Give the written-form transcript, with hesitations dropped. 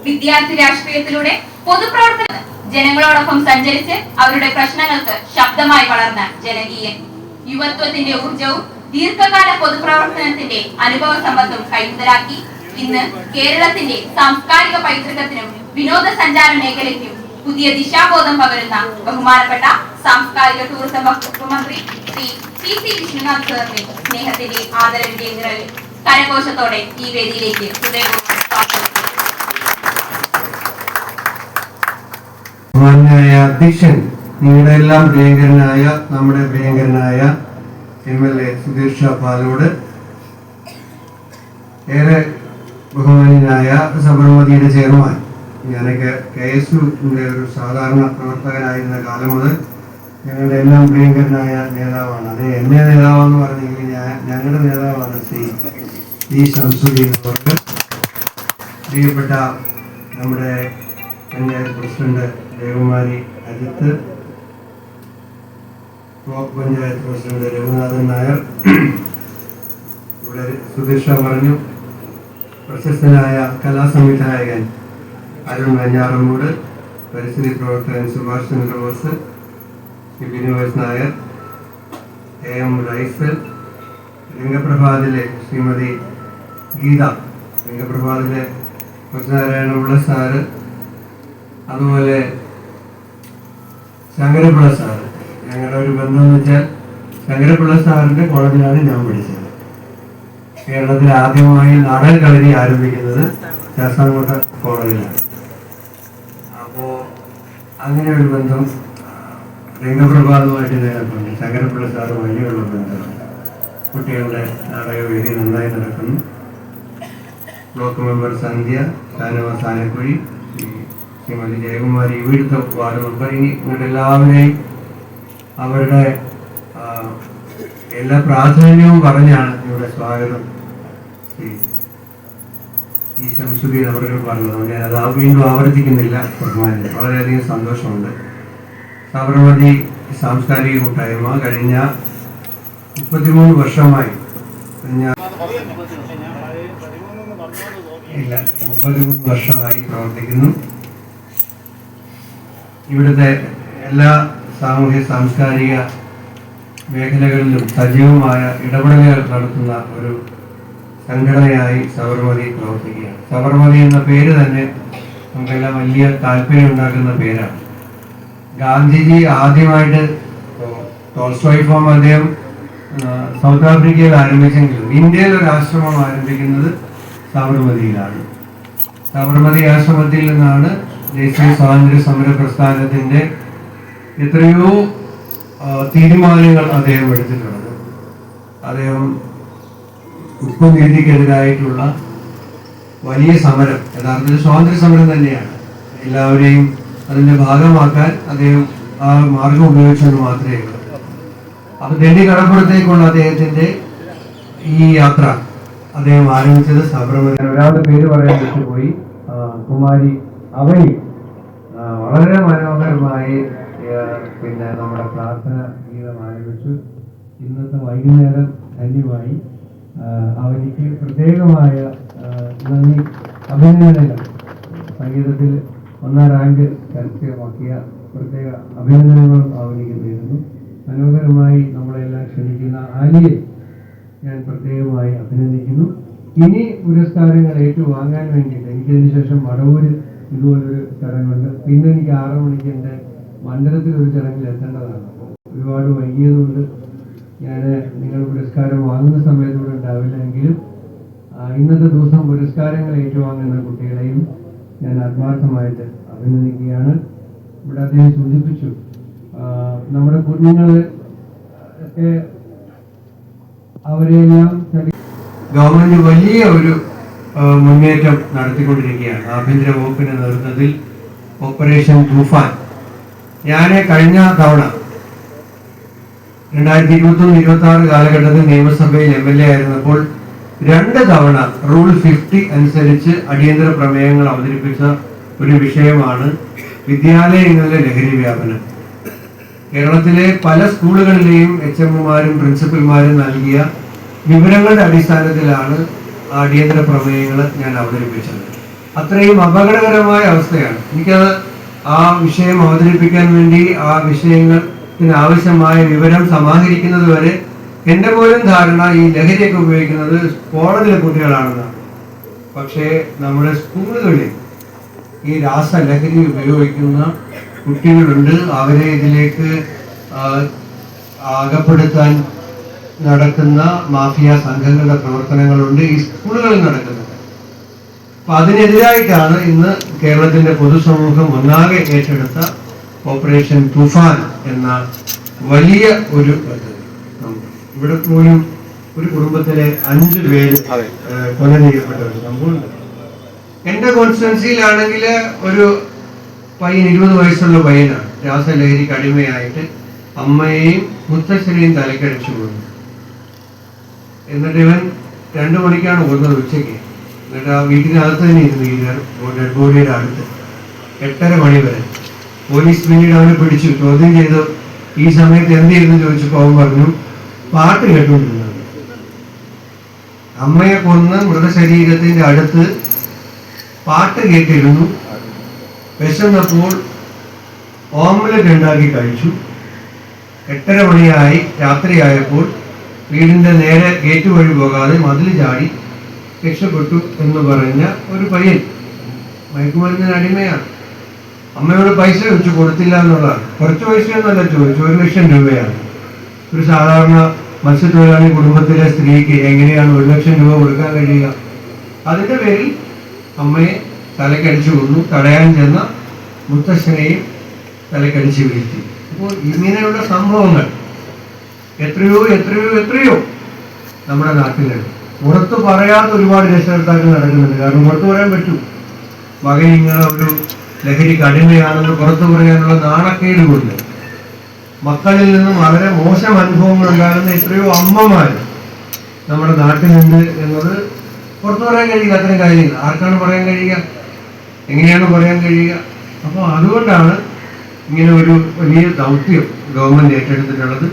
വിദ്യാർത്ഥി രാഷ്ട്രീയത്തിലൂടെ പൊതുപ്രവർത്തന ജനങ്ങളോടൊപ്പം സഞ്ചരിച്ച് അവരുടെ പ്രശ്നങ്ങൾക്ക് ശബ്ദമായി വളർന്ന ജനകീയൻ. യുവത്വത്തിന്റെ ഊർജവും ദീർഘകാല പൊതുപ്രവർത്തനത്തിന്റെ അനുഭവ സമ്പത്തും കൈമുതലാക്കി ഇന്ന് കേരളത്തിന്റെ സാംസ്കാരിക പൈതൃകത്തിനും വിനോദസഞ്ചാര മേഖലയ്ക്കും പുതിയ ദിശാബോധം പകരുന്ന ബഹുമാനപ്പെട്ട സാംസ്കാരിക ടൂറിസം വകുപ്പ് മന്ത്രി ശ്രീ PC വിഷ്ണുനാഥ് സാറിന്റെ സ്നേഹത്തിന്റെ ആദരവിന്റെ നിറവിൽ കരഘോഷത്തോടെ ഈ വേദിയിലേക്ക് ഹൃദയപൂർവ്വം സ്വാഗതം. അധ്യക്ഷൻ, നിങ്ങളുടെ എല്ലാം പ്രിയങ്കരനായ നമ്മുടെ പ്രിയങ്കരനായ MLA സുധീർ ഷാ പാലോട്, ഏറെ ബഹുമാന്യനായ സബർമതിയുടെ ചെയർമാൻ, ഞാനൊക്കെ KSUവിൻ്റെ ഒരു സാധാരണ പ്രവർത്തകനായിരുന്ന കാലം മുതൽ ഞങ്ങളുടെ എല്ലാം പ്രിയങ്കരനായ നേതാവാണ്. അത് എന്നെ നേതാവെന്ന് പറഞ്ഞെങ്കിൽ ഞങ്ങളുടെ നേതാവാണ് ശ്രീ ശംസുദ്ദീൻ അവർക്ക്. പ്രിയപ്പെട്ട നമ്മുടെ panchayat president Devakumari Ajith, block panchayat president Raghunathan Nair, ഇവിടെ സുധീഷ പറഞ്ഞു, പ്രശസ്തനായ കലാസംവിധായകൻ അരുൺ വെഞ്ഞാറമൂട്, പരിസ്ഥിതി പ്രവർത്തകൻ സുഭാഷ് ചന്ദ്രബോസ്, ബിനോസ് നായർ, AM റൈസ്, രംഗപ്രഭാതിലെ ശ്രീമതി ഗീത, രംഗപ്രഭാതിലെ കൊച്ചുനാരായണപിള്ള സാറ്, അതുപോലെ ശങ്കരപിള്ള സാറ്. ഞങ്ങളുടെ ഒരു ബന്ധം എന്ന് വെച്ചാൽ ശങ്കരപിള്ള സാറിൻ്റെ കോളേജിലാണ് ഞാൻ പഠിച്ചത്. കേരളത്തിൽ ആദ്യമായി നാടൻ കളരി ആരംഭിക്കുന്നത് ശാസ്താംകോട്ട കോളേജിലാണ്. അപ്പോൾ അങ്ങനെ ഒരു ബന്ധം രംഗപ്രഭാതമായിട്ട് നേരിട്ടുണ്ട്. ശങ്കരപിള്ള സാറ് വലിയുള്ള ബന്ധമാണ്. കുട്ടികളുടെ നാടകവേദി നന്നായി നടക്കുന്നു. ബ്ലോക്ക് മെമ്പർ സന്ധ്യ, ഷാനവാസ് ആനക്കുഴി, ശ്രീമതി ജയകുമാരി, ഇവിടുത്തെ വാർഡ് മെമ്പർ, ഇനി ഇങ്ങോട്ട് എല്ലാവരെയും അവരുടെ എല്ലാ പ്രാധാന്യവും പറഞ്ഞാണ് ഇവിടെ സ്വാഗതം ഈ ശംസുദ്ദീൻ അവർക്ക് പറഞ്ഞത്. ഞാൻ അത് വീണ്ടും ആവർത്തിക്കുന്നില്ല. വളരെയധികം സന്തോഷമുണ്ട്. സബർമതി സാംസ്കാരിക കൂട്ടായ്മ കഴിഞ്ഞ 33 വർഷമായി 33 വർഷമായി പ്രവർത്തിക്കുന്നു. ഇവിടുത്തെ എല്ലാ സാമൂഹ്യ സാംസ്കാരിക മേഖലകളിലും സജീവമായ ഇടപെടലുകൾ നടത്തുന്ന ഒരു സംഘടനയായി സബർമതി പ്രവർത്തിക്കുകയാണ്. സബർമതി എന്ന പേര് തന്നെ നമുക്കെല്ലാം വലിയ താല്പര്യം ഉണ്ടാക്കുന്ന പേരാണ്. ഗാന്ധിജി ആദ്യമായിട്ട് ടോൾസ്റ്റോയ് ഫാം അദ്ദേഹം സൗത്ത് ആഫ്രിക്കയിൽ ആരംഭിച്ചെങ്കിലും ഇന്ത്യയിൽ ഒരു ആശ്രമം ആരംഭിക്കുന്നത് സബർമതിയിലാണ്. സബർമതി ആശ്രമത്തിൽ നിന്നാണ് ദേശീയ സ്വാതന്ത്ര്യ സമര പ്രസ്ഥാനത്തിൻ്റെ എത്രയോ തീരുമാനങ്ങൾ അദ്ദേഹം എടുത്തിട്ടുള്ളത്. അദ്ദേഹം ഉപ്പുനീതിക്കെതിരായിട്ടുള്ള വലിയ സമരം, യഥാർത്ഥത്തിൽ സ്വാതന്ത്ര്യ സമരം തന്നെയാണ്, എല്ലാവരെയും അതിൻ്റെ ഭാഗമാക്കാൻ അദ്ദേഹം ആ മാർഗം ഉപയോഗിച്ചെന്ന് മാത്രമേ ഉള്ളൂ. അപ്പോൾ ഡൽഹി കടപ്പുറത്തേക്കുള്ള അദ്ദേഹത്തിൻ്റെ ഈ യാത്ര അദ്ദേഹം ആരംഭിച്ചത് സബർമതി. ഒരാളുടെ പേര് പറയാൻ വിട്ടുപോയി, കുമാരി അവനി വളരെ മനോഹരമായി പിന്നെ നമ്മുടെ പ്രാർത്ഥന ഗീതം ആരംഭിച്ചു. ഇന്നത്തെ വൈകുന്നേരം ധന്യമായി. അവനിക്ക് പ്രത്യേകമായ നന്ദി, അഭിനന്ദനങ്ങൾ. സംഗീതത്തിൽ 1ാം റാങ്ക് കരസ്ഥമാക്കിയ പ്രത്യേക അഭിനന്ദനങ്ങളും അവനിക്ക് നേരുന്നു. മനോഹരമായി നമ്മളെല്ലാം ക്ഷണിക്കുന്ന ആലിയെ ഞാൻ പ്രത്യേകമായി അഭിനന്ദിക്കുന്നു. ഇനി പുരസ്കാരങ്ങൾ ഏറ്റുവാങ്ങാൻ വേണ്ടിയിട്ട് എനിക്കതിന് ശേഷം വടവൂരിൽ ഇതുപോലൊരു ചടങ്ങുണ്ട്. പിന്നെ എനിക്ക് 6 മണിക്ക് എൻ്റെ മണ്ഡലത്തിൽ ഒരു ചടങ്ങിൽ എത്തേണ്ടതാണ്. ഒരുപാട് വൈകിയതുകൊണ്ട് ഞാൻ നിങ്ങൾ പുരസ്കാരം വാങ്ങുന്ന സമയത്തൂടെ ഉണ്ടാവില്ല. എങ്കിലും ഇന്നത്തെ ദിവസം പുരസ്കാരങ്ങൾ ഏറ്റുവാങ്ങുന്ന കുട്ടികളെയും ഞാൻ ആത്മാർത്ഥമായിട്ട് അഭിനന്ദിക്കുകയാണ്. ഇവിടെ അദ്ദേഹം സൂചിപ്പിച്ചു, നമ്മുടെ കുഞ്ഞുങ്ങൾ ഒക്കെ അവരെല്ലാം ഗവൺമെന്റ് വലിയ ഒരു മുന്നേറ്റം നടത്തിക്കൊണ്ടിരിക്കുകയാണ്. ആഭ്യന്തര വകുപ്പിന്റെ നേതൃത്വത്തിൽ ഓപ്പറേഷൻ തൂഫാൻ. ഞാൻ കഴിഞ്ഞ തവണ 2021-26 കാലഘട്ടത്തിൽ നിയമസഭയിൽ MLA ആയിരുന്നപ്പോൾ 2 തവണ റൂൾ 50 അനുസരിച്ച് അടിയന്തര പ്രമേയങ്ങൾ അവതരിപ്പിച്ച ഒരു വിഷയമാണ് വിദ്യാലയങ്ങളിലെ ലഹരി വ്യാപനം. കേരളത്തിലെ പല സ്കൂളുകളിലെയും HM-മാരും പ്രിൻസിപ്പൽമാരും നൽകിയ വിവരങ്ങളുടെ അടിസ്ഥാനത്തിലാണ് അടിയന്തര പ്രമേയങ്ങൾ ഞാൻ അവതരിപ്പിച്ചത്. അത്രയും അപകടകരമായ അവസ്ഥയാണ്. എനിക്കത് ആ വിഷയം അവതരിപ്പിക്കാൻ വേണ്ടി ആ വിഷയത്തിന് ആവശ്യമായ വിവരം സമാഹരിക്കുന്നത് വരെ എൻ്റെ പോലും ധാരണ ഈ ലഹരിയൊക്കെ ഉപയോഗിക്കുന്നത് കോളേജിലെ കുട്ടികളാണെന്നാണ്. പക്ഷേ നമ്മുടെ സ്കൂളുകളിൽ ഈ രാസലഹരി ഉപയോഗിക്കുന്ന കുട്ടികളുണ്ട്. അവരെ ഇതിലേക്ക് അകപ്പെടുത്താൻ നടക്കുന്ന മാഫിയ സംഘങ്ങളുടെ പ്രവർത്തനങ്ങളുണ്ട് ഈ സ്കൂളുകളിൽ നടക്കുന്നത്. അപ്പൊ അതിനെതിരായിട്ടാണ് ഇന്ന് കേരളത്തിന്റെ പൊതുസമൂഹം ഒന്നാകെ ഏറ്റെടുത്ത ഓപ്പറേഷൻ തുഫാൻ എന്ന വലിയ ഒരു പദ്ധതി. ഇവിടെ പോലും ഒരു കുടുംബത്തിലെ 5 പേര് കൊല ചെയ്യപ്പെട്ട ഒരു സംഭവമുണ്ട്. എന്റെ കോൺസ്റ്റിറ്റ്യുവൻസിയിലാണെങ്കിൽ ഒരു പയ്യൻ 20 വയസ്സുള്ള പയ്യനാണ് രാസലഹരിക്ക് അടിമയായിട്ട് അമ്മയെയും മുത്തശ്ശനെയും തലക്കടിച്ചു കൊന്നു. എന്നിട്ട് ഇവൻ 2 മണിക്കാണ് കൊന്നത് ഉച്ചയ്ക്ക്. എന്നിട്ട് ആ വീട്ടിനകത്ത് തന്നെ ഇരുന്നു ഈ ഡെഡ് ബോഡിയുടെ അടുത്ത് 8:30 മണി വരെ. പോലീസ് പിന്നീട് അവനെ പിടിച്ചു ചോദ്യം ചെയ്തു. ഈ സമയത്ത് എന്ത് ചെയ്യുന്നു ചോദിച്ചപ്പോൾ അവൻ പറഞ്ഞു പാട്ട് കേട്ടുകൊണ്ടിരുന്നത്. അമ്മയെ കൊന്ന് മൃതശരീരത്തിന്റെ അടുത്ത് പാട്ട് കേട്ടിരുന്നു. വിശന്നപ്പോൾ ഓംലെറ്റ് ഉണ്ടാക്കി കഴിച്ചു. 8:30 മണിയായി രാത്രിയായപ്പോൾ വീടിന്റെ നേരെ ഗേറ്റ് വഴി പോകാതെ മതിൽ ചാടി രക്ഷപ്പെട്ടു എന്ന് പറഞ്ഞ ഒരു പയ്യൻ മയക്കുമരുന്നിന് അടിമയാണ്. അമ്മയോട് പൈസ വെച്ച് കൊടുത്തില്ല എന്നുള്ളതാണ്. കുറച്ച് പൈസയൊന്നുമല്ല ചോദിച്ചു, 1 ലക്ഷം രൂപയാണ്. ഒരു സാധാരണ മത്സ്യത്തൊഴിലാളി കുടുംബത്തിലെ സ്ത്രീക്ക് എങ്ങനെയാണ് 1 ലക്ഷം രൂപ കൊടുക്കാൻ കഴിയുക? അതിന്റെ പേരിൽ അമ്മയെ തലക്കടിച്ചു കൊന്നു. തടയാൻ ചെന്ന മുത്തശ്ശനെയും തലക്കടിച്ച് വീഴ്ത്തി. അപ്പോൾ ഇങ്ങനെയുള്ള സംഭവങ്ങൾ എത്രയോ എത്രയോ എത്രയോ നമ്മുടെ നാട്ടിലുണ്ട്. പുറത്ത് പറയാത്ത ഒരുപാട് രക്ഷകർത്താക്കൾ നടക്കുന്നുണ്ട്. കാരണം പുറത്ത് പറയാൻ പറ്റൂ, മകൻ ഇങ്ങനെ ഒരു ലഹരിക്ക് അടിമയാണെന്ന് പുറത്തു പറയാനുള്ള നാണക്കേട് കൊണ്ട് മക്കളിൽ നിന്നും വളരെ മോശം അനുഭവങ്ങൾ ഉണ്ടാകുന്ന എത്രയോ അമ്മമാർ നമ്മുടെ നാട്ടിലുണ്ട് എന്നത് പുറത്തു പറയാൻ കഴിയില്ല. അത്തരം കാര്യങ്ങൾ ആർക്കാണ് പറയാൻ കഴിയുക? എങ്ങനെയാണ് പറയാൻ കഴിയുക? അപ്പോൾ അതുകൊണ്ടാണ് ഇങ്ങനെ ഒരു വലിയ ദൗത്യം ഗവൺമെന്റ് ഏറ്റെടുത്തിട്ടുള്ളത്.